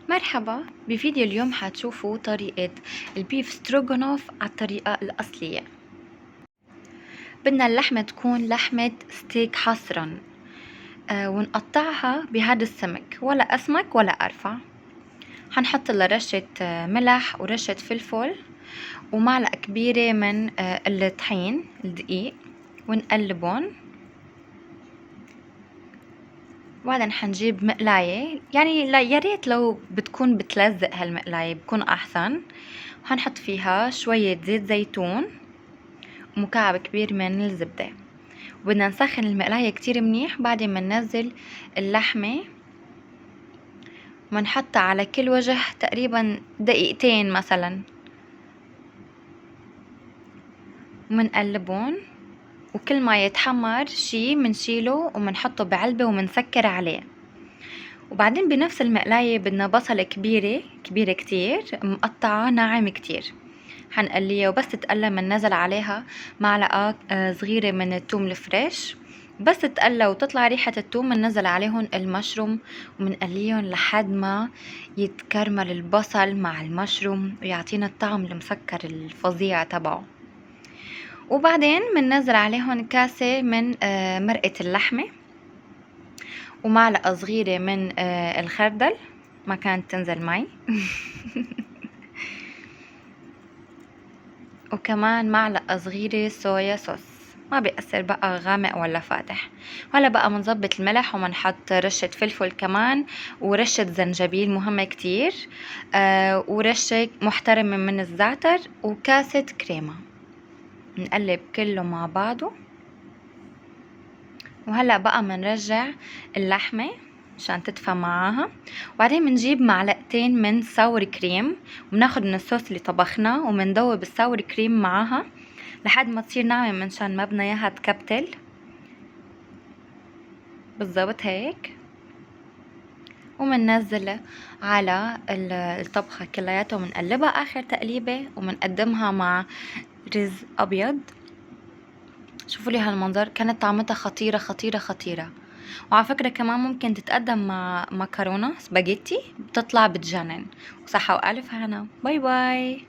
مرحبا، بفيديو اليوم حتشوفوا طريقة البيف ستروغانوف على الطريقة الأصلية. بدنا اللحمة تكون لحمة ستيك حصرا، ونقطعها بهذا السمك، ولا أسمك ولا أرفع. حنحط لها رشة ملح ورشة فلفل ومعلقة كبيرة من الطحين الدقيق، ونقلبون. وبعدين حنجيب مقلاية، يعني لا يا ريت لو بتكون بتلزق هالمقلاية بكون أحسن. وحنحط فيها شوية زيت زيتون ومكعب كبير من الزبدة، وبدنا نسخن المقلاية كتير منيح. بعدين مننزل اللحمة ومنحطها على كل وجه تقريبا دقيقتين مثلا، ومنقلبون. وكل ما يتحمر شي منشيله ومنحطه بعلبة ومنسكر عليه. وبعدين بنفس المقلاية بدنا بصلة كبيرة كبيرة كتير مقطعة ناعم كتير، حنقليها. وبس تتقلى مننزل عليها معلقة صغيرة من الثوم الفريش. بس تتقلى وتطلع ريحة الثوم مننزل عليهم المشروم ومنقليهم لحد ما يتكرمل البصل مع المشروم ويعطينا الطعم المسكر الفظيع تبعه. وبعدين مننزل عليهم كاسة من مرقة اللحمة ومعلقة صغيرة من الخردل، ما كانت تنزل معي وكمان معلقة صغيرة صويا صوص، ما بيأثر بقى غامق ولا فاتح. هلا بقى منظبط الملح ومنحط رشة فلفل كمان ورشة زنجبيل مهمة كتير، ورشة محترمة من الزعتر وكاسة كريمة. نقلب كله مع بعضه. وهلأ بقى منرجع اللحمة عشان تدفى معاها. وبعدين منجيب معلقتين من ساور كريم ومناخد من الصوص اللي طبخناه ومندوب الساور كريم معاها لحد ما تصير ناعمة منشان ما بدنا اياها تكبتل. بالضبط هيك. ومننزل على الطبخة كلياتها ومنقلبها آخر تقليبة ومنقدمها مع رز أبيض. شوفوا لي هالمنظر، كانت طعمتها خطيرة خطيرة خطيرة. وعلى فكرة كمان ممكن تتقدم مع مكرونة سباجيتي، بتطلع بتجنن. وصحة وألف هنا. باي باي.